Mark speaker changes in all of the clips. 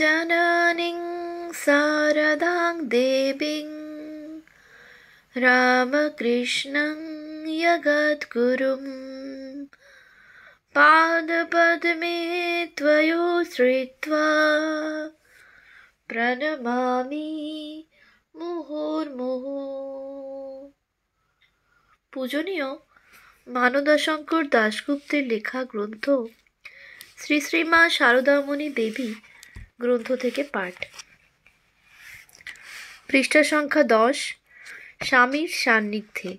Speaker 1: जननीं शारदां देवीं रामकृष्णं जगद्गुरुं पादपद्मे त्वयोश्रित्वा प्रणमामि মুহুর্মুহু। পূজনীয় মানদাশঙ্কর দাশগুপ্তের লেখা গ্রন্থ শ্রী শ্রী মা শারদামণি দেবী গ্রন্থ থেকে পাঠ। পৃষ্ঠা সংখ্যা 10। স্বামীর সান্নিধ্যে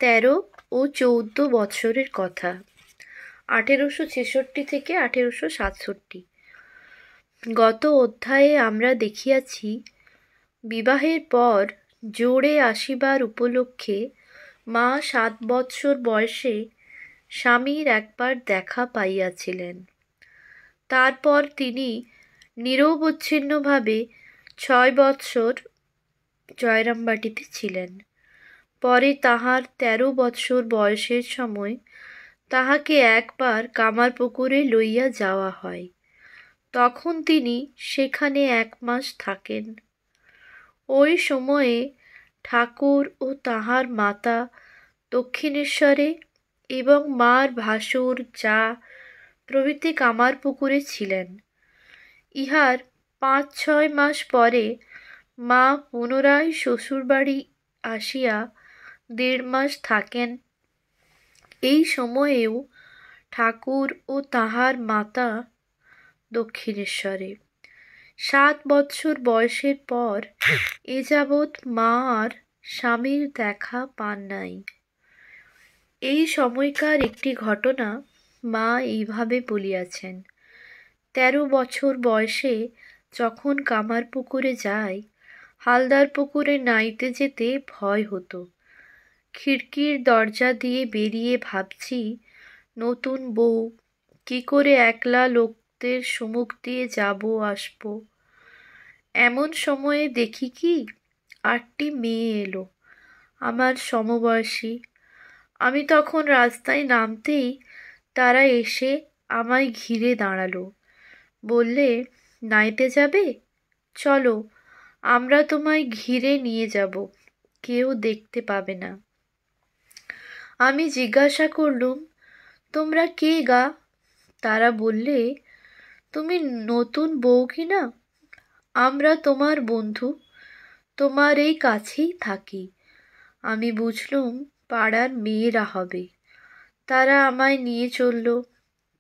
Speaker 1: 13 ও 14 বৎসরের কথা, 1866 থেকে 1867। গত অধ্যায়ে আমরা দেখিয়াছি, বিবাহের পর জোড়ে আসিবার উপলক্ষে মা 7 বৎসর বয়সে স্বামীর একবার দেখা পাইয়াছিলেন। তারপর তিনি নিরবচ্ছিন্নভাবে 6 বৎসর জয়রামবাটিতে ছিলেন। পরে তাহার 13 বৎসর বয়সের সময় তাহাকে একবার কামারপুকুরে লইয়া যাওয়া হয়। তখন তিনি সেখানে 1 মাস থাকেন। ওই সময়ে ঠাকুর ও তাহার মাতা দক্ষিণেশ্বরে এবং মার ভাসুর যা প্রভৃতি কামারপুকুরে ছিলেন। ইহার 5-6 মাস পরে মা পুনরায় শ্বশুরবাড়ি আসিয়া 1.5 মাস থাকেন। এই সময়েও ঠাকুর ও তাহার মাতা দক্ষিণেশ্বরে। 7 বৎসর বয়সের পর এ যাবৎ মা আর স্বামীর দেখা পান নাই। এই সময়কার একটি ঘটনা মা এইভাবে বলিয়াছেন। 13 বছর বয়সে যখন কামারপুকুরে যাই, হালদার পুকুরে নাইতে যেতে ভয় হতো। খিড়কির দরজা দিয়ে বেরিয়ে ভাবছি, নতুন বউ, কি করে একলা লোকদের সম্মুখ দিয়ে যাব আসব। এমন সময়ে দেখি কি 8টি মেয়ে এলো, আমার সমবয়সী। আমি তখন রাস্তায় নামতেই তারা এসে আমায় ঘিরে দাঁড়ালো। বললে, নাইতে যাবে? চলো, আমরা তোমায় ঘিরে নিয়ে যাব, কেউ দেখতে পাবে না। আমি জিজ্ঞাসা করলুম, তোমরা কে গা? তারা বললে, তুমি নতুন বউ কি না? আমরা তোমার বন্ধু, তোমার এই কাছেই থাকি। আমি বুঝলুম পাড়ার মেয়েরা হবে। তারা আমায় নিয়ে চলল।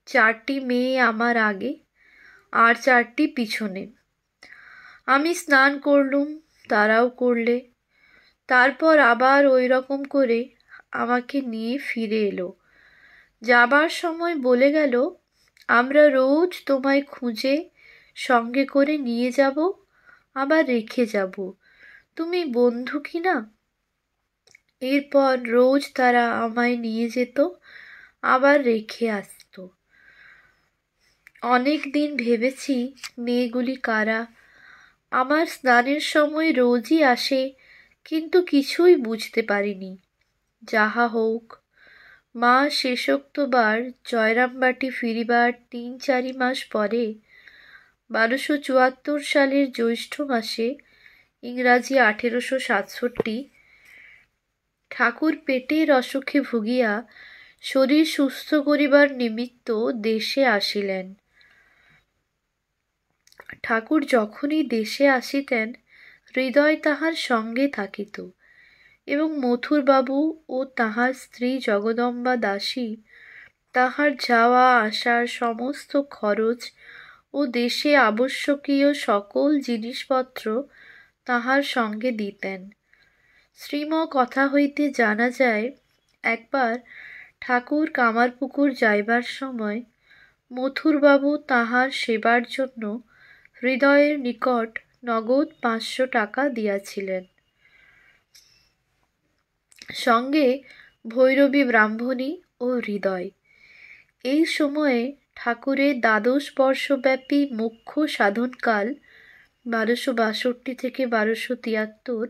Speaker 1: 4টি মেয়ে আমার আগে আর 4টি পিছনে। আমি স্নান করলুম, তারাও করলে। তারপর আবার ওই রকম করে আমাকে নিয়ে ফিরে এলো। যাবার সময় বলে গেল, আমরা রোজ তোমায় খুঁজে সঙ্গে করে নিয়ে যাব, আবার রেখে যাব, তুমি বন্ধু কি না? এরপর রোজ তারা আমায় নিয়ে যেত, আবার রেখে আসত। অনেক দিন ভেবেছি মেয়েগুলি কারা। আমার স্নানের সময় রোজই আসে, কিন্তু কিছুই বুঝতে পারিনি। যাহা হোক, মা শেষোক্তবার জয়রামবাটি ফিরিবার 3-4 মাস পরে 1274 সালের জ্যৈষ্ঠ মাসে, ইংরাজি 1867, ঠাকুর পেটের অসুখে ভুগিয়া শরীর সুস্থ করিবার নিমিত্ত দেশে আসিলেন। ঠাকুর যখনই দেশে আসিতেন, হৃদয় তাহার সঙ্গে থাকিত এবং মথুরবাবু ও তাহার স্ত্রী জগদম্বা দাসী তাহার যাওয়া আসার সমস্ত খরচ ও দেশে আবশ্যকীয় সকল জিনিসপত্র তাহার সঙ্গে দিতেন। শ্রীম কথা হইতে জানা যায়, একবার ঠাকুর কামারপুকুর যাইবার সময় মথুরবাবু তাহার সেবার জন্য হৃদয়ের নিকট নগদ 500 টাকা দিয়াছিলেন। সঙ্গে ভৈরবী ব্রাহ্মণী ও হৃদয়। এই সময়ে ঠাকুরের 12 বর্ষব্যাপী মুখ্য সাধনকাল 1262 থেকে 1273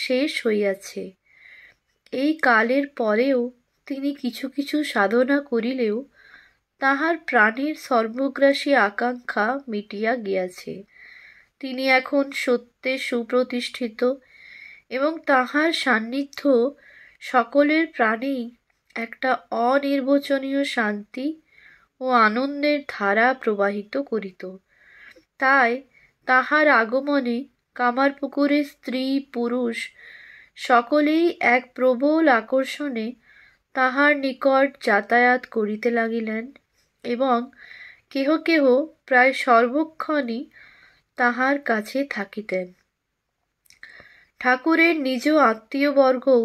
Speaker 1: শেষ হইয়াছে। এই কালের পরেও তিনি কিছু কিছু সাধনা করিলেও তাহার প্রাণের সর্বগ্রাসী আকাঙ্ক্ষা মিটিয়া গিয়াছে। তিনি এখন সত্যে সুপ্রতিষ্ঠিত এবং তাহার সান্নিধ্য সকলের প্রাণেই একটা অনির্বচনীয় শান্তি ও আনন্দের ধারা প্রবাহিত করিত। তাই তাহার আগমনে কামারপুকুরের স্ত্রী পুরুষ সকলেই এক প্রবল আকর্ষণে তাহার নিকট যাতায়াত করিতে লাগিলেন এবং কেহ কেহ প্রায় সর্বক্ষণই তাহার কাছে থাকিতেন। ঠাকুরের নিজ আত্মীয়বর্গও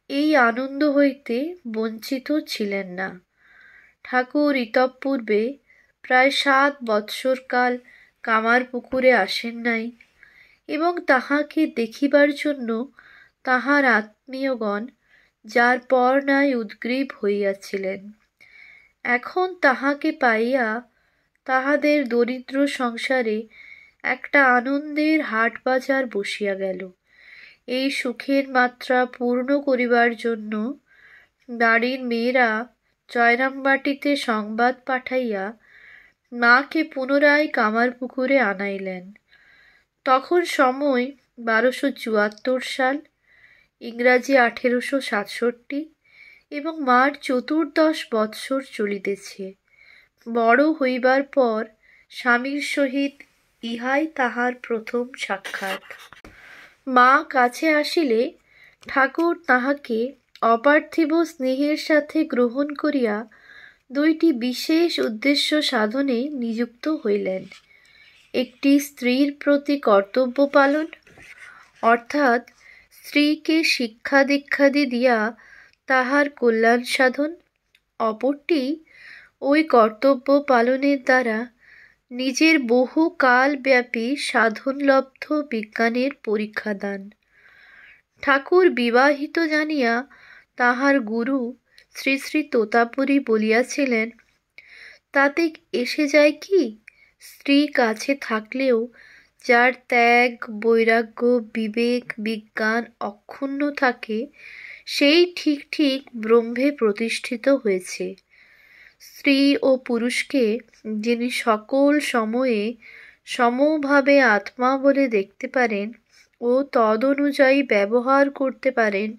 Speaker 1: এই আনন্দ হইতে বঞ্চিত ছিলেন না। ঠাকুর ইতঃপূর্বে প্রায় 7 বৎসরকাল কামারপুকুরে আসেন নাই এবং তাহাকে দেখিবার জন্য তাহার আত্মীয়গণ যার পর নাই উদ্গ্রীব হইয়াছিলেন। এখন তাহাকে পাইয়া তাহাদের দরিদ্র সংসারে একটা আনন্দের হাট বাজার বসিয়া গেল। এই সুখের মাত্রা পূর্ণ করিবার জন্য বাড়ির মেয়েরা জয়রামবাটিতে সংবাদ পাঠাইয়া মাকে পুনরায় কামারপুকুরে আনাইলেন। তখন সময় 1274 সাল, ইংরাজি 1867, এবং মার 14 বৎসর চলিতেছে। বড় হইবার পর স্বামীর সহিত ইহাই তাহার প্রথম সাক্ষাৎ। মা কাছে আসিলে ঠাকুর তাহাকে অপার্থিব স্নেহের সাথে গ্রহণ করিয়া 2টি বিশেষ উদ্দেশ্য সাধনে নিযুক্ত হইলেন। একটি স্ত্রীর প্রতি কর্তব্য পালন, অর্থাৎ স্ত্রীকে শিক্ষা দীক্ষাদি দিয়া তাহার কল্যাণ সাধন, অপরটি ওই কর্তব্য পালনের দ্বারা নিজের বহু কালব্যাপী সাধনলব্ধ বিজ্ঞানের পরীক্ষা দান। ঠাকুর বিবাহিত জানিয়া তাহার গুরু শ্রী শ্রী তোতাপুরী বলিয়াছিলেন, তাতে এসে যায় কি, স্ত্রী কাছে থাকলেও যার ত্যাগ, বৈরাগ্য, বিবেক, বিজ্ঞান অক্ষুণ্ণ থাকে, সেই ঠিক ঠিক ব্রহ্মে প্রতিষ্ঠিত হয়েছে। স্ত্রী ও পুরুষকে যিনি সকল সময়ে সমভাবে আত্মা বলে দেখতে পারেন ও তদনুযায়ী ব্যবহার করতে পারেন,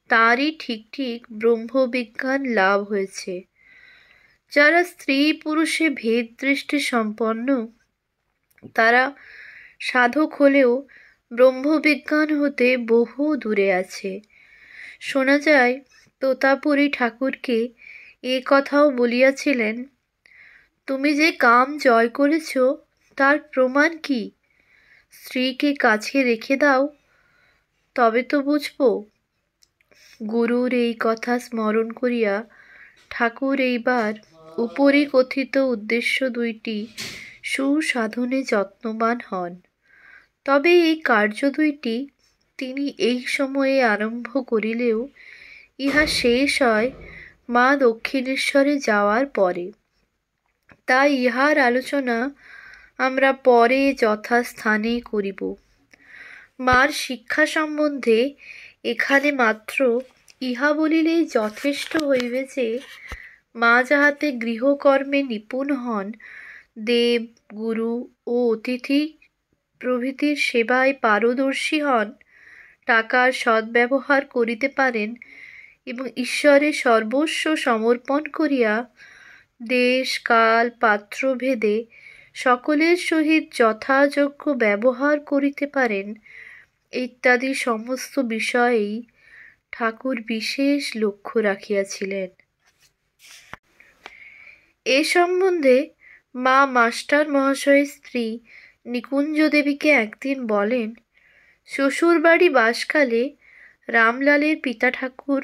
Speaker 1: তারই ঠিক ঠিক ব্রহ্মবিজ্ঞান লাভ হয়েছে। যারা স্ত্রী পুরুষে ভেদ দৃষ্টি সম্পন্ন, তারা সাধক হলেও ব্রহ্মবিজ্ঞান হতে বহু দূরে আছে। শোনা যায় তোতাপুরী ঠাকুরকে এ কথাও বলিয়াছিলেন, তুমি যে কাম জয় করেছ তার প্রমাণ কি? স্ত্রীকে কাছে রেখে দাও, তবে তো বুঝব। গুরুর এই কথা স্মরণ করিয়া ঠাকুর এইবার উপরি কথিত উদ্দেশ্য 2টি সুসাধনে যত্নবান হন। তবে এই কার্য 2টি তিনি এই সময়ে আরম্ভ করিলেও ইহা শেষ হয় মা দক্ষিণেশ্বরে যাওয়ার পরে। তাই ইহার আলোচনা আমরা পরে যথাস্থানে করিব। মার শিক্ষা সম্বন্ধে এখানে মাত্র ইহা বলিলেই যথেষ্ট হইবে যে, মা যাহাতে গৃহকর্মে নিপুণ হন, দেব, গুরু ও অতিথি প্রভৃতির সেবায় পারদর্শী হন, টাকার সদ্ব্যবহার করিতে পারেন এবং ঈশ্বরে সর্বস্ব সমর্পণ করিয়া দেশ, কাল, পাত্রভেদে সকলের সহিত যথাযোগ্য ব্যবহার করিতে পারেন, ইত্যাদি সমস্ত বিষয়েই ঠাকুর বিশেষ লক্ষ্য রাখিয়াছিলেন। এ সম্বন্ধে মা মাস্টার মহাশয়ের স্ত্রী নিকুঞ্জদেবীকে একদিন বলেন, শ্বশুরবাড়ি বাসকালে রামলালের পিতা ঠাকুর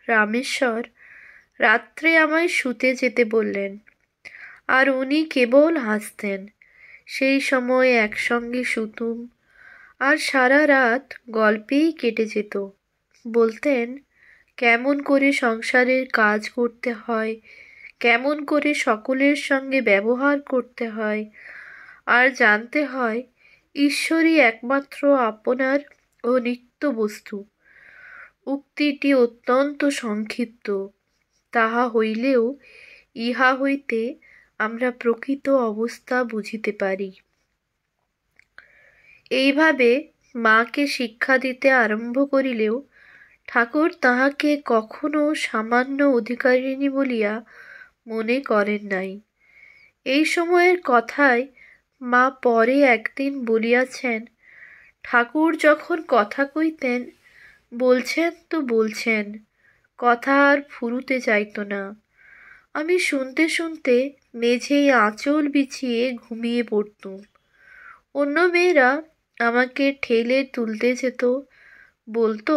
Speaker 1: রামেশ্বর রাত্রে আমায় শুতে যেতে বললেন, আর উনি কেবল হাসতেন। সেই সময় একসঙ্গে শুতুম, আর সারা রাত গল্পেই কেটে যেত। বলতেন কেমন করে সংসারের কাজ করতে হয়, কেমন করে সকলের সঙ্গে ব্যবহার করতে হয়, আর জানতে হয় ঈশ্বরই একমাত্র আপনার ও নিত্য বস্তু। উক্তিটি অত্যন্ত সংক্ষিপ্ত, তাহা হইলেও ইহা হইতে আমরা প্রকৃত অবস্থা বুঝিতে পারি। এইভাবে মাকে শিক্ষা দিতে আরম্ভ করিলেও ঠাকুর তাহাকে কখনো সামান্য অধিকারিণী বলিয়া মনে করেন নাই। এই সময়ের কথায় মা পরে একদিন বলিয়াছেন, ঠাকুর যখন কথা কইতেন, বলছেন তো বলছেন, কথা আর ফুরুতে চাইত না। আমি শুনতে শুনতে মেঝেই আঁচল বিছিয়ে ঘুমিয়ে পড়তুম। অন্য মেয়েরা আমাকে ঠেলে তুলতে যেত, বলতো,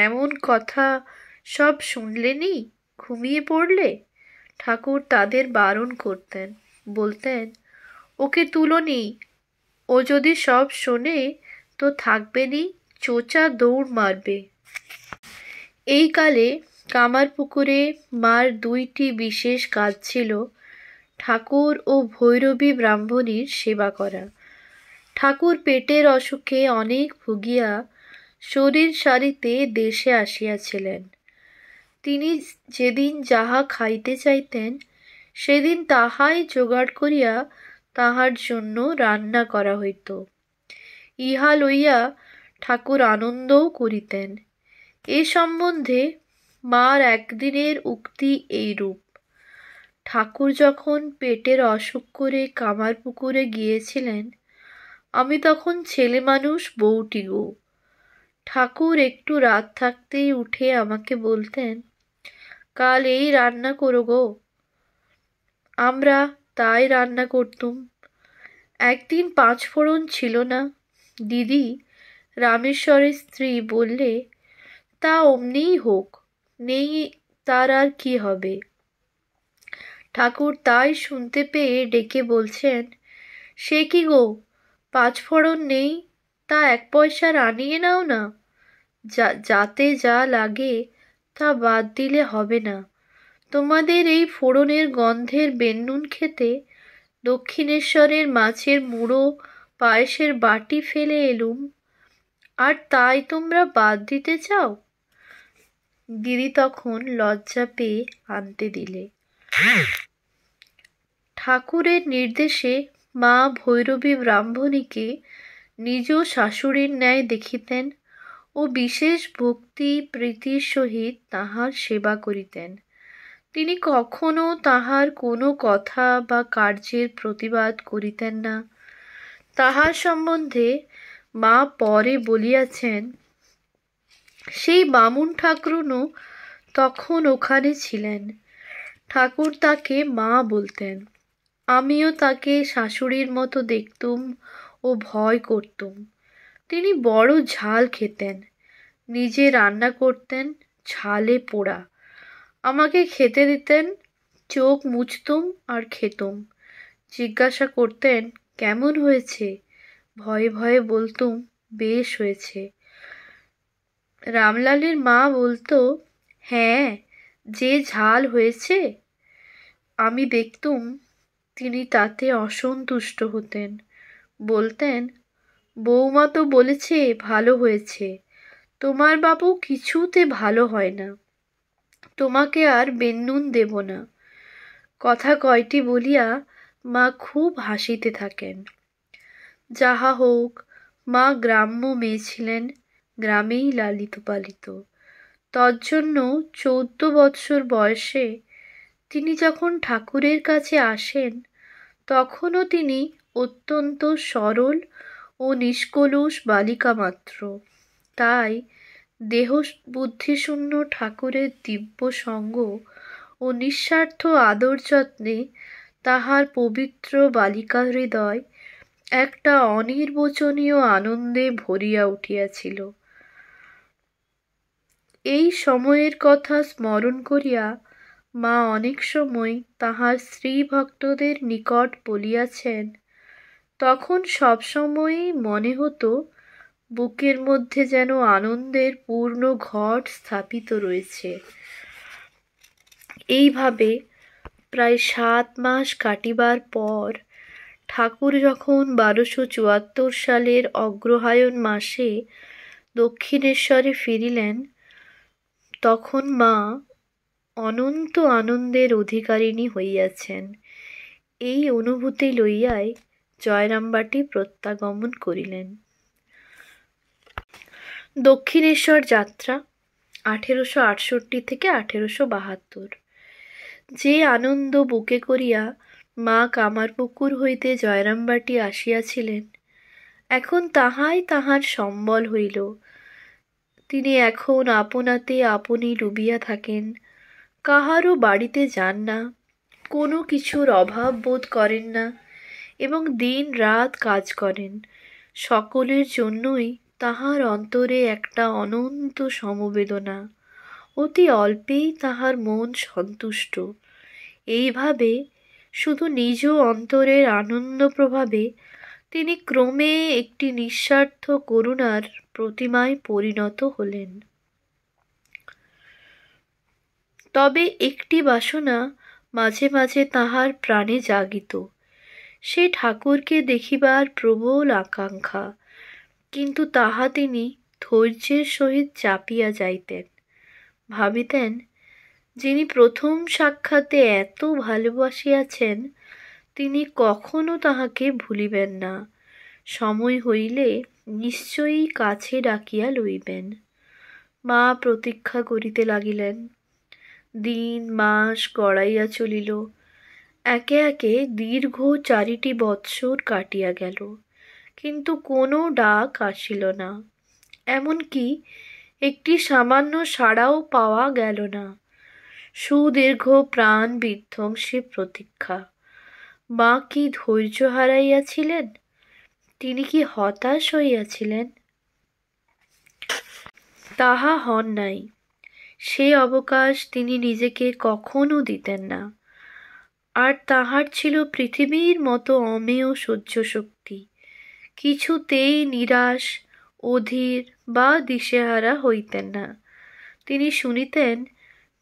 Speaker 1: এমন কথা সব শুনলেনি, ঘুমিয়ে পড়লে। ঠাকুর তাদের বারণ করতেন, বলতেন, ওকে তুলোনি, ও যদি সব শোনে তো থাকবে নি, চোচা দৌড় মারবে। এই কালে কামারপুকুরে মার দুইটি বিশেষ কাজ ছিল, ঠাকুর ও ভৈরবী ব্রাহ্মণীর সেবা করা। ঠাকুর পেটের অসুখে অনেক ভুগিয়া শরীর সারিতে দেশে আসিয়াছিলেন। তিনি যেদিন যাহা খাইতে চাইতেন, সেদিন তাহাই জোগাড় করিয়া তাহার জন্য রান্না করা হইত। ইহা লইয়া ঠাকুর আনন্দও করিতেন। এ সম্বন্ধে মার একদিনের উক্তি এইরূপ, ঠাকুর যখন পেটের অসুখ করে কামারপুকুরে গিয়েছিলেন, আমি তখন ছেলে মানুষ বউটি গো। ঠাকুর একটু রাত থাকতেই উঠে আমাকে বলতেন, কাল এই রান্না করো গো। আমরা তাই রান্না করতুম। একদিন 5 ফোড়ন ছিল না। দিদি, রামেশ্বরের স্ত্রী, বললে, তা অমনিই হোক, নেই তার আর কি হবে। ঠাকুর তাই শুনতে পেয়ে ডেকে বলছেন, সে কি গো, 5 ফোড়ন নেই, তা 1 পয়সার আনিয়ে নাও না। যাতে যা লাগে তা বাদ দিলে হবে না। তোমাদের এই ফোড়নের গন্ধের বেন্নুন খেতে দক্ষিণেশ্বরের মাছের মুড়ো পায়েসের বাটি ফেলে এলুম, আর তাই তোমরা বাদ দিতে চাও। দিদি তখন লজ্জা পেয়ে আনতে দিলে। ঠাকুরের নির্দেশে মা ভৈরবী ব্রাহ্মণীকে নিজ শাশুড়ির ন্যায় দেখিতেন ও বিশেষ ভক্তি প্রীতির সহিত তাহার সেবা করিতেন। তিনি কখনো তাহার কোনো কথা বা কার্যের প্রতিবাদ করিতেন না। তাহার সম্বন্ধে মা পরে বলিয়াছেন, সেই বামুন ঠাকরুনও তখন ওখানে ছিলেন। ঠাকুর তাকে মা বলতেন। আমিও তাকে শাশুড়ির মতো দেখতুম ও ভয় করতুম। তিনি বড় ঝাল খেতেন, নিজে রান্না করতেন, ঝালে পোড়া। আমাকে খেতে দিতেন, চোখ মুছতুম আর খেতুম। জিজ্ঞাসা করতেন, কেমন হয়েছে? ভয়ে ভয়ে বলতুম, বেশ হয়েছে। রামলালের মা বলতো, হ্যাঁ, যে ঝাল হয়েছে। আমি দেখতুম তিনি তাতে অসন্তুষ্ট হতেন, বলতেন, বৌমা তো বলেছে ভালো হয়েছে, তোমার বাবু কিছুতে ভালো হয় না, তোমাকে আর বেন্নুন দেব না। কথা কয়টি বলিয়া মা খুব হাসিতে থাকেন। যাহা হোক, মা গ্রাম্য মেয়ে ছিলেন, গ্রামেই লালিত পালিত। তজ্জন্য 14 বৎসর বয়সে তিনি যখন ঠাকুরের কাছে আসেন, তখনও তিনি অত্যন্ত সরল ও নিষ্কলুষ বালিকা মাত্র। তাই দেহ বুদ্ধিশূন্য ঠাকুরের দিব্য সঙ্গ ও নিঃস্বার্থ আদর যত্নে তাহার পবিত্র বালিকা হৃদয় একটা অনির্বচনীয় আনন্দে ভরিয়া উঠিয়াছিল। এই সময়ের কথা স্মরণ করিয়া মা অনেক সময় তাহার স্ত্রী ভক্তদের নিকট বলিয়াছেন, তখন সবসময়ই মনে হতো বুকের মধ্যে যেন আনন্দের পূর্ণ ঘট স্থাপিত রয়েছে। এইভাবে প্রায় 7 মাস কাটিবার পর ঠাকুর যখন 1274 সালের অগ্রহায়ণ মাসে দক্ষিণেশ্বরে ফিরিলেন, তখন মা অনন্ত আনন্দের অধিকারিণী হইয়াছেন। এই অনুভূতি লইয়াই জয়রামবাটি প্রত্যাগমন করিলেন। দক্ষিণেশ্বর যাত্রা 1868 থেকে 1872। যে আনন্দ বুকে করিয়া মা কামারপুকুর হইতে জয়রামবাটি আসিয়াছিলেন, এখন তাহাই তাহার সম্বল হইল। তিনি এখন আপনাতে আপনি ডুবিয়া থাকেন, কাহারও বাড়িতে যান না, কোনো কিছুর অভাব বোধ করেন না এবং দিন রাত কাজ করেন। সকলের জন্যই তাহার অন্তরে একটা অনন্ত সমবেদনা, অতি অল্পেই তাহার মন সন্তুষ্ট। এইভাবে শুধু নিজ অন্তরের আনন্দ প্রভাবে তিনি ক্রমে একটি নিঃস্বার্থ করুণার প্রতিমায় পরিণত হলেন। তবে একটি বাসনা মাঝে মাঝে তাহার প্রাণে জাগিত, সে ঠাকুরকে দেখিবার প্রবল আকাঙ্ক্ষা, কিন্তু তাহা তিনি ধৈর্যের সহিত চাপিয়া যাইতেন। ভাবিতেন, যিনি প্রথম সাক্ষাতে এত ভালোবাসিয়াছেন, তিনি কখনো তাহাকে ভুলিবেন না, সময় হইলে নিশ্চয়ই কাছে ডাকিয়া লইবেন। মা প্রতীক্ষা করিতে লাগিলেন। দিন মাস গড়াইয়া চলিল, একে একে দীর্ঘ 4টি বৎসর কাটিয়া গেল, কিন্তু কোনো ডাক আসিল না, এমনকি একটি সামান্য সাড়াও পাওয়া গেল না। সুদীর্ঘ প্রাণ বিধ্বংসী প্রতীক্ষা। মা কি ধৈর্য হারাইয়াছিলেন? তিনি কি হতাশ হইয়াছিলেন? তাহা হন নাই। সে অবকাশ তিনি নিজেকে কখনো দিতেন না। আর তাহার ছিল পৃথিবীর মতো অমেয় সহ্য শক্তি। কিছুতেই নিরাশ, অধীর বা দিশেহারা হইতেন না। তিনি শুনিতেন,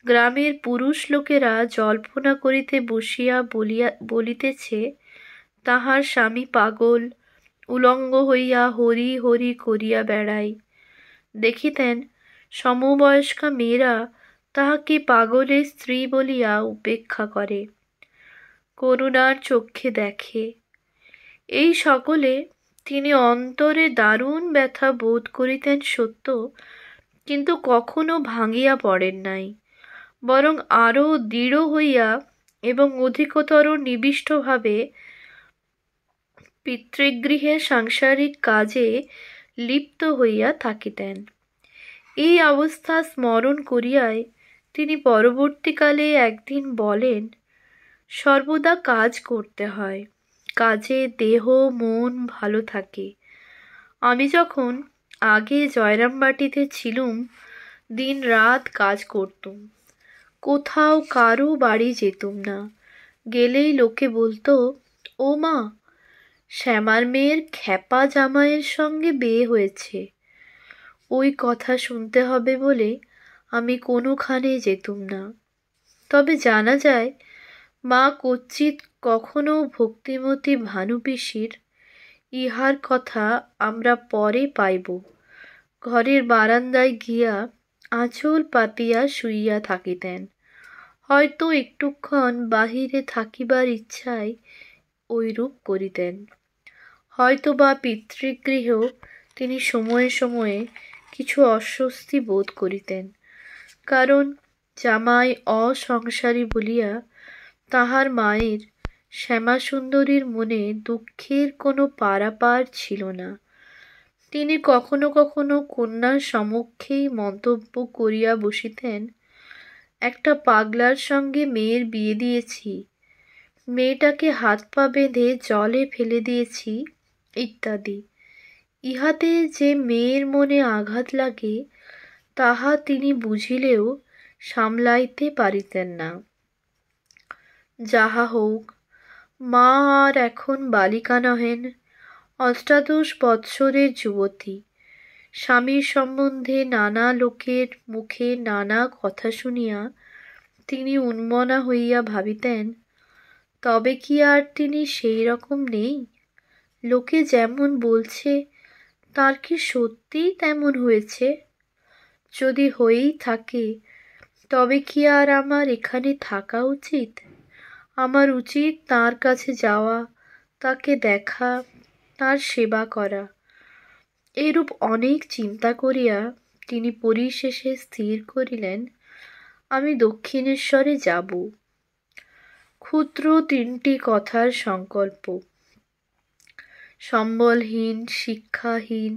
Speaker 1: গ্রামের পুরুষ লোকেরা জল্পনা করিতে বসিয়া বলিতেছে, তাহার স্বামী পাগল, উলঙ্গ হইয়া হরি হরি করিয়া বেড়ায়। দেখিতেন, সমবয়স্কা মেয়েরা তাহাকে পাগলের স্ত্রী বলিয়া উপেক্ষা করে, করুণার চক্ষে দেখে। এই সকলে তিনি অন্তরে দারুণ ব্যথা বোধ করিতেন সত্য, কিন্তু কখনো ভাঙিয়া পড়েন নাই, বরং আরও দৃঢ় হইয়া এবং অধিকতর নিবিষ্টভাবে পিতৃগৃহের সাংসারিক কাজে লিপ্ত হইয়া থাকিতেন। এই অবস্থা স্মরণ করিয়াই তিনি পরবর্তীকালে একদিন বলেন, সর্বদা কাজ করতে হয়, কাজে দেহ মন ভালো থাকে। আমি যখন আগে জয়রামবাটিতে ছিলুম, দিন রাত কাজ করতুম, কোথাও কারো বাড়ি যেতুম না। গেলেই লোকে বলতো, ও মা, শ্যামার মেয়ের খ্যাপা জামাইয়ের সঙ্গে বিয়ে হয়েছে। ওই কথা শুনতে হবে বলে আমি কোনোখানে যেতুম না। তবে জানা যায়, মা কচ্চিৎ কখনো ভক্তিমতী ভানুপিসির ইহার কথা আমরা পরে পাইব, ঘরের বারান্দায় গিয়া আঁচল পাতিয়া শুইয়া থাকিতেন। হয়তো একটুক্ষণ বাহিরে থাকিবার ইচ্ছায় ঐরূপ করিতেন। হয়তো বা পিতৃগৃহেও তিনি সময়ে সময়ে কিছু অস্বস্তি বোধ করিতেন, কারণ জামাই অসংসারী বলিয়া তাহার মায়ের শ্যামাসুন্দরীর মনে দুঃখের কোনো পারাপার ছিল না। তিনি কখনো কখনো কন্যার সমক্ষেই মন্তব্য করিয়া বসিতেন, একটা পাগলার সঙ্গে মেয়ের বিয়ে দিয়েছি, মেয়েটাকে হাত পা বেঁধে জলে ফেলে দিয়েছি, ইত্যাদি। ইহাতে যে মেয়ের মনে আঘাত লাগে, তাহা তিনি বুঝিলেও সামলাইতে পারিতেন না। যাহা হোক, মা আর এখন বালিকা নহেন, 18 বৎসরের যুবতী। স্বামীর সম্বন্ধে নানা লোকের মুখে নানা কথা শুনিয়া তিনি উন্মনা হইয়া ভাবিতেন, তবে কি আর তিনি সেই রকম নেই? লোকে যেমন বলছে, তার কি সত্যিই তেমন হয়েছে? যদি হয়েই থাকে, তবে কি আর আমার এখানে থাকা উচিত? আমার উচিত তাঁর কাছে যাওয়া, তাকে দেখা, তাঁর সেবা করা। এরূপ অনেক চিন্তা করিয়া তিনি পরিশেষে স্থির করিলেন, আমি দক্ষিণেশ্বরে যাব। ক্ষুদ্র 3টি কথার সংকল্প। সম্বলহীন, শিক্ষাহীন,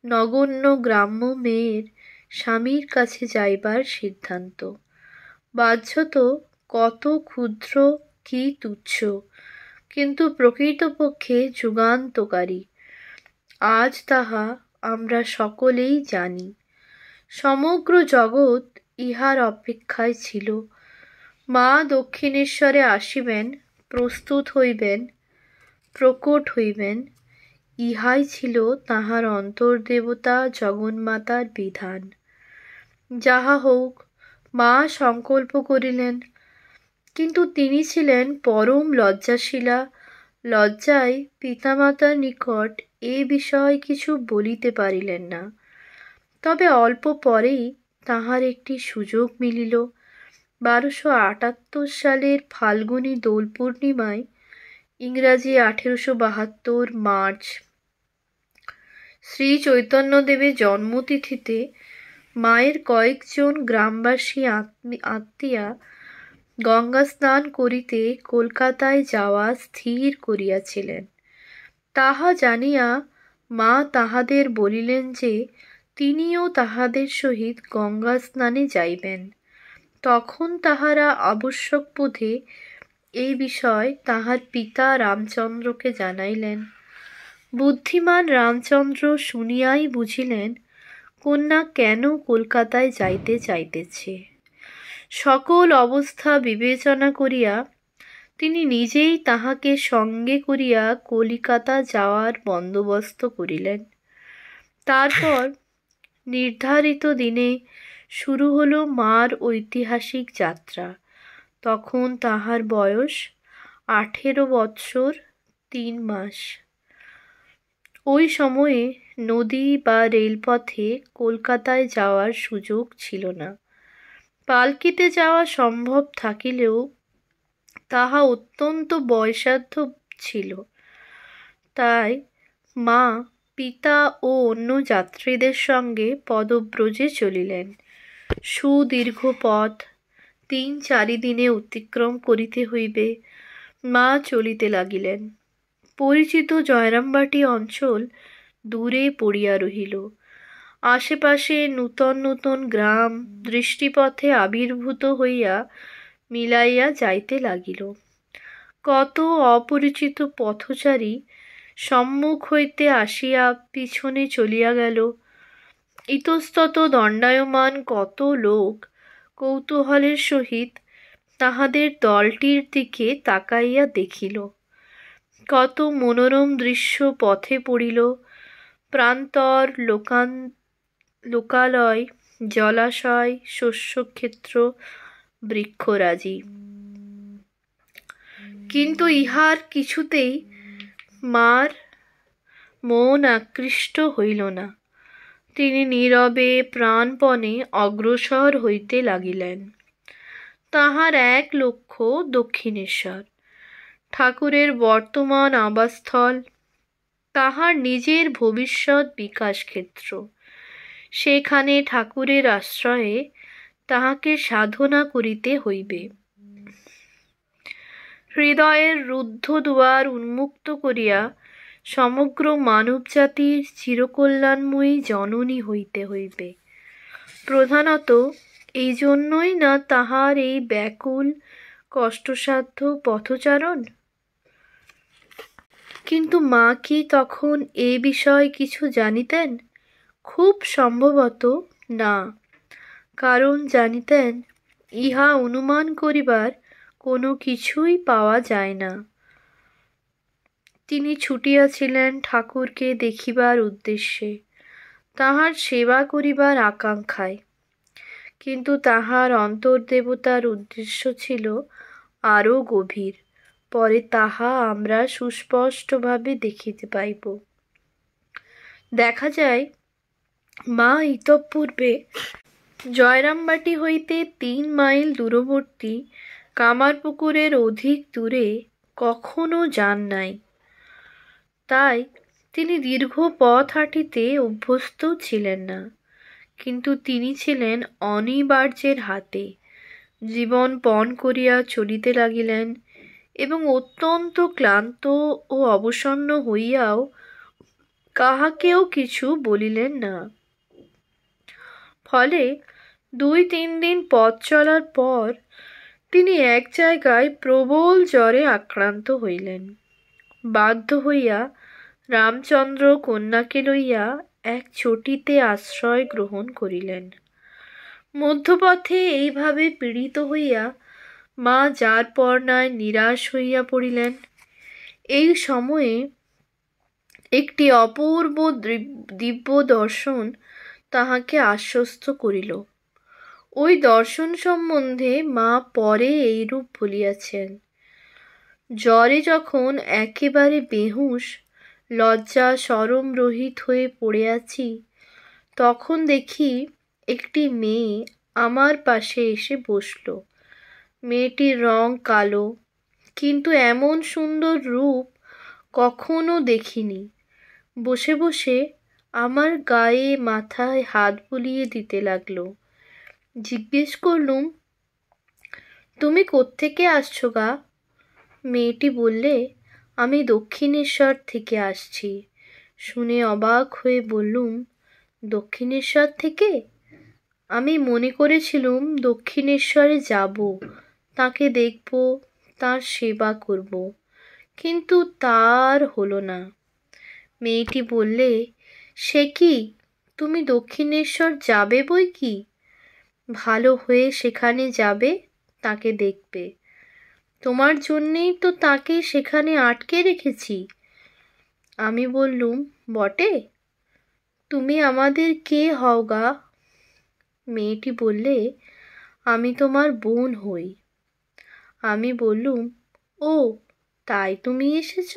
Speaker 1: নগণ্য গ্রাম্য মেয়ের স্বামীর কাছে যাইবার সিদ্ধান্ত। বাহ্যত কত ক্ষুদ্র, কি তুচ্ছ, কিন্তু প্রকৃতপক্ষে যুগান্তকারী। আজ তাহা আমরা সকলেই জানি। সমগ্র জগৎ ইহার অপেক্ষায় ছিল। মা দক্ষিণেশ্বরে আসিবেন, প্রস্তুত হইবেন, প্রকট হইবেন, ইহাই ছিল তাহার অন্তর্দেবতা জগন্মাতার বিধান। যাহা হোক, মা সংকল্প করিলেন, কিন্তু তিনি ছিলেন পরম লজ্জাশীলা। লজ্জায় পিতামাতার নিকট এ বিষয়ে কিছু বলিতে পারিলেন না। তবে অল্প পরেই তাহার একটি সুযোগ মিলিল। 1278 সালের ফাল্গুনী দোল পূর্ণিমায়, ইংরাজি 1872 মার্চ, শ্রী চৈতন্যদেবের জন্মতিথিতে মায়ের কয়েকজন গ্রামবাসী আত্মীয়া গঙ্গা স্নান করিতে কলকাতায় যাওয়া স্থির করিয়াছিলেন। তাহা জানিয়া মা তাহাদের বলিলেন যে তিনিও তাহাদের সহিত গঙ্গা স্নানে যাইবেন। তখন তাহারা আবশ্যক বোধে এই বিষয় তাহার পিতা রামচন্দ্রকে জানাইলেন। বুদ্ধিমান রামচন্দ্র শুনিয়াই বুঝিলেন কন্যা কেন কলকাতায় যাইতে চাইতেছে। সকল অবস্থা বিবেচনা করিয়া তিনি নিজেই তাহাকে সঙ্গে করিয়া কলিকাতা যাওয়ার বন্দোবস্ত করিলেন। তারপর নির্ধারিত দিনে শুরু হল মার ঐতিহাসিক যাত্রা। তখন তাহার বয়স 18 বৎসর 3 মাস। ওই সময়ে নদী বা রেলপথে কলকাতায় যাওয়ার সুযোগ ছিল না। পালকিতে যাওয়া সম্ভব থাকিলেও তাহা অত্যন্ত বয়সাধ্য ছিল। তাই মা, পিতা ও অন্য যাত্রীদের সঙ্গে পদব্রজে চলিলেন। সুদীর্ঘ পথ 3-4 দিনে অতিক্রম করিতে হইবে। মা চলিতে লাগিলেন। পরিচিত জয়রামবাটি অঞ্চল দূরে পড়িয়া রহিল। আশেপাশে নূতন নূতন গ্রাম দৃষ্টিপথে আবির্ভূত হইয়া মিলাইয়া যাইতে লাগিল। কত অপরিচিত পথচারী সম্মুখ হইতে আসিয়া পিছনে চলিয়া গেল। ইতস্তত দণ্ডায়মান কত লোক কৌতূহলের সহিত তাহাদের দলটির দিকে তাকাইয়া দেখিল। কত মনোরম দৃশ্য পথে পড়িল। প্রান্তর, লোকালয়, জলাশয়, শস্যক্ষেত্র, বৃক্ষরাজি। কিন্তু ইহার কিছুতেই মার মন আকৃষ্ট হইল না। তিনি নীরবে প্রাণপণে অগ্রসর হইতে লাগিলেন। তাহার এক লক্ষ্য দক্ষিণেশ্বর, ঠাকুরের বর্তমান আবাসস্থল, তাহার নিজের ভবিষ্যৎ বিকাশ ক্ষেত্র। সেখানে ঠাকুরের আশ্রয়ে তাহাকে সাধনা করিতে হইবে। হৃদয়ের রুদ্ধ দুয়ার উন্মুক্ত করিয়া সমগ্র মানবজাতির চিরকল্যাণময়ী জননী হইতে হইবে। প্রধানত এই জন্যই না তাহার এই ব্যাকুল কষ্টসাধ্য পথচারণ? কিন্তু মা কি তখন এ বিষয়ে কিছু জানিতেন? খুব সম্ভবত না। কারণ জানিতেন ইহা অনুমান করিবার কোনো কিছুই পাওয়া যায় না। তিনি ছুটিয়াছিলেন ঠাকুরকে দেখিবার উদ্দেশ্যে, তাহার সেবা করিবার আকাঙ্ক্ষায়। কিন্তু তাহার অন্তর্দেবতার উদ্দেশ্য ছিল আরও গভীর। পরে তাহা আমরা সুস্পষ্টভাবে দেখিতে পাইব। দেখা যায় মা ইতঃপূর্বে জয়রামবাটি হইতে 3 মাইল দূরবর্তী কামারপুকুরের অধিক দূরে কখনো যান নাই। তাই তিনি দীর্ঘ পথ হাঁটিতে অভ্যস্ত ছিলেন না। কিন্তু তিনি ছিলেন অনিবার্যের হাতে। জীবন পণ করিয়া চলিতে লাগিলেন এবং অত্যন্ত ক্লান্ত ও অবসন্ন হইয়াও কাহাকেও কিছু বলিলেন না। ফলে 2-3 দিন পথ চলার পর তিনি এক জায়গায় প্রবল জ্বরে আক্রান্ত হইলেন। বাধ্য হইয়া রামচন্দ্র কন্যাকে লইয়া এক চটিতে আশ্রয় গ্রহণ করিলেন। মধ্যপথে এইভাবে পীড়িত হইয়া মা যারপরনায় নিরাশ হইয়া পড়িলেন। এই সময়ে একটি অপূর্ব দিব্য দর্শন তাহাকে আশ্বস্ত করিল। ওই দর্শন সম্বন্ধে মা পরে এইরূপ বলিয়াছেন: জ্বরে যখন একেবারে বেহুঁশ, লজ্জা শরম রহিত হয়ে পড়ে আছি, তখন দেখি একটি মেয়ে আমার পাশে এসে বসল। মেয়েটির রং কালো, কিন্তু এমন সুন্দর রূপ কখনো দেখিনি। বসে বসে আমার গায়ে মাথায় হাত বুলিয়ে দিতে লাগলো। জিজ্ঞেস করলুম, তুমি কোত্থেকে আসছো গা? মেয়েটি বললে, আমি দক্ষিণেশ্বর থেকে আসছি। শুনে অবাক হয়ে বললুম, দক্ষিণেশ্বর থেকে? আমি মনে করেছিলুম দক্ষিণেশ্বরে যাব, তাকে দেখব, তার সেবা করব, কিন্তু তার হলো না। মেয়েটি বললে, সে কি, তুমি দক্ষিণেশ্বর যাবে বই কি? ভালো হয়ে সেখানে যাবে, তাকে দেখবে। তোমার জন্যেই তো তাকে সেখানে আটকে রেখেছি। আমি বললুম, বটে? তুমি আমাদের কে হও গা? মেয়েটি বললে, আমি তোমার বোন হই। আমি বললুম, ও তাই তুমি এসেছ?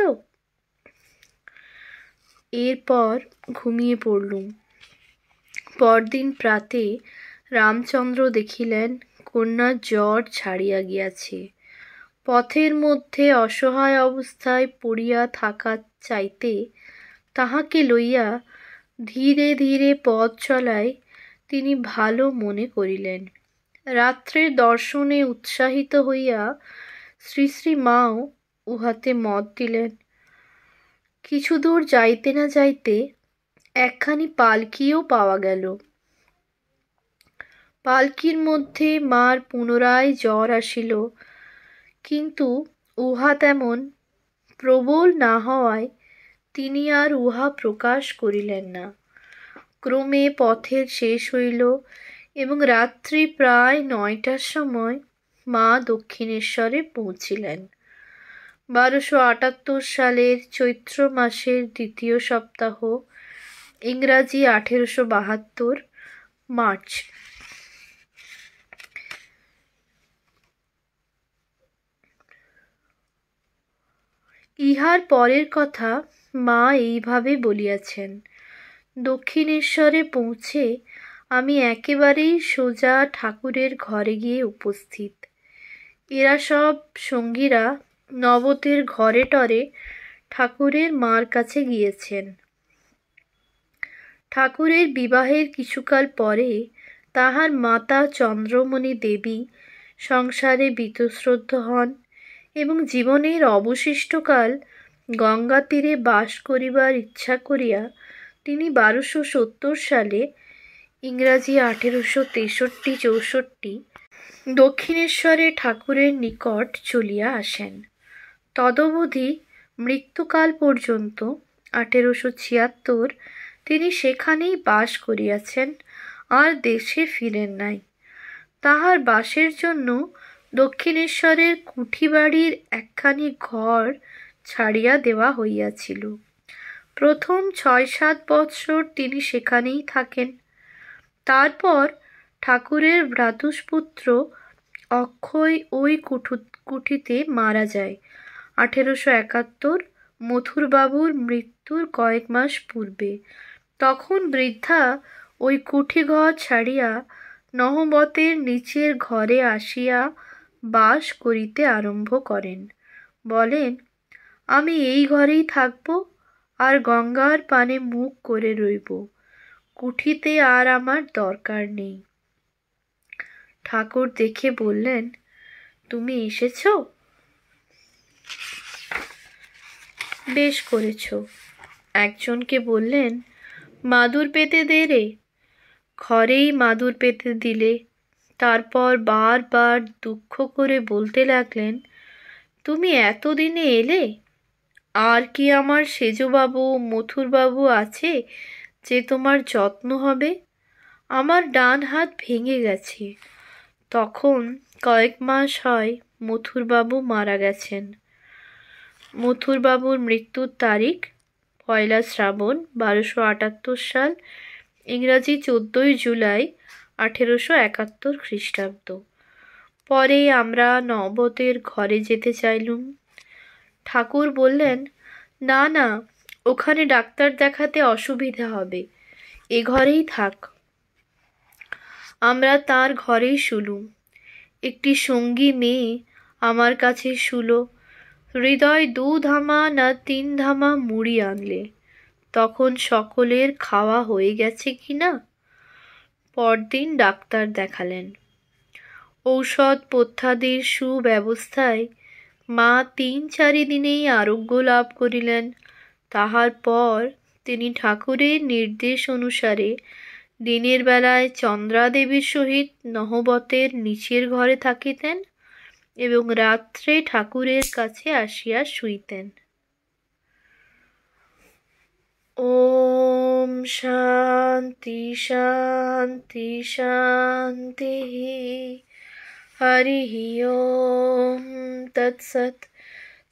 Speaker 1: এরপর ঘুমিয়ে পড়লুম। পরদিন প্রাতে রামচন্দ্র দেখিলেন কন্যার জ্বর ছাড়িয়া গিয়াছে। পথের মধ্যে অসহায় অবস্থায় পড়িয়া থাকা চাইতে তাহাকে লইয়া ধীরে ধীরে পথ চলায় তিনি ভালো মনে করিলেন। রাত্রের দর্শনে উৎসাহিত হইয়া শ্রী শ্রী মাও উহাতে মত দিলেন। কিছু দূর যাইতে না যাইতে একখানি পালকিও পাওয়া গেল। পালকির মধ্যে মার পুনরায় জ্বর আসিল, কিন্তু উহা তেমন প্রবল না হওয়ায় তিনি আর উহা প্রকাশ করিলেন না। ক্রমে পথের শেষ হইল এবং রাত্রি প্রায় 9টার সময় মা দক্ষিণেশ্বরে পৌঁছিলেন। 1278 সালের চৈত্র মাসের 2য় সপ্তাহ, ইংরাজি 1872 মার্চ। ইহার পরের কথা মা এইভাবে বলিয়াছেন: দক্ষিণেশ্বরে পৌঁছে আমি একেবারেই সোজা ঠাকুরের ঘরে গিয়ে উপস্থিত। এরা সব সঙ্গীরা নবতের ঘরে টরে ঠাকুরের মার কাছে গিয়েছেন। ঠাকুরের বিবাহের কিছুকাল পরে তাহার মাতা চন্দ্রমণি দেবী সংসারে বীতশ্রদ্ধ হন এবং জীবনের অবশিষ্টকাল গঙ্গা তীরে বাস করিবার ইচ্ছা করিয়া তিনি 1270 সালে, ইংরাজি 1863-64, দক্ষিণেশ্বরে ঠাকুরের নিকট চলিয়া আসেন। তদবধি মৃত্যুকাল পর্যন্ত 1876 তিনি সেখানেই বাস করিয়াছেন, আর দেশে ফিরেন নাই। তাহার বাসের জন্য দক্ষিণেশ্বরের কুঠিবাড়ির একখানি ঘর ছাড়িয়া দেওয়া হইয়াছিল। প্রথম 6-7 বৎসর তিনি সেখানেই থাকেন। তারপর ঠাকুরের ভ্রাতুষ্পুত্র অক্ষয় ওই কুঠিতে মারা যায় 1871, মথুরবাবুর মৃত্যুর কয়েক মাস পূর্বে। তখন বৃদ্ধা ওই কুঠিঘর ছাড়িয়া নহবতের নিচের ঘরে আসিয়া বাস করিতে আরম্ভ করেন। বলেন, আমি এই ঘরেই থাকব, আর গঙ্গার পানে মুখ করে রইব। কুঠিতে আর আমার দরকার নেই। ঠাকুর দেখে বললেন, তুমি এসেছ? বেশ করেছ। একজনকে বললেন, মাদুর পেতে দে রে। ঘরেই মাদুর পেতে দিলে। তারপর বারবার দুঃখ করে বলতে লাগলেন, তুমি এতদিনে এলে? আর কি আমার সেজবাবু মথুরবাবু আছে যে তোমার যত্ন হবে? আমার ডান হাত ভেঙে গেছে। তখন কয়েক মাস হয় মথুরবাবু মারা গেছেন। মথুরবাবুর মৃত্যুর তারিখ 1 শ্রাবণ 1278 সাল, ইংরাজি 14 জুলাই 1871 খ্রিস্টাব্দ। পরে আমরা নহবতের ঘরে যেতে চাইলুম। ঠাকুর বললেন, না না, ওখানে ডাক্তার দেখাতে অসুবিধা হবে, এ ঘরেই থাক। আমরা তার ঘরেই শুলুম। একটি সঙ্গী মেয়ে আমার কাছে শুলো। হৃদয় 2 ধামা না 3 ধামা মুড়ি আনলে। তখন সকলের খাওয়া হয়ে গেছে কিনা। পরদিন ডাক্তার দেখালেন। ঔষধ পথ্যাদির সুব্যবস্থায় মা 3-4 দিনেই আরোগ্য লাভ করিলেন। তাহার পর তিনি ঠাকুরের নির্দেশ অনুসারে দিনের বেলায় চন্দ্রাদেবীর সহিত নহবতের নিচের ঘরে থাকিতেন এবং রাত্রে ঠাকুরের কাছে আসিয়া শুইতেন। ওম শান্তি শান্তি শান্তি। হরি ওম তৎসৎ।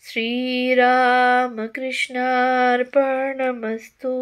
Speaker 1: শ্রীরামকৃষ্ণার্পণমস্তু।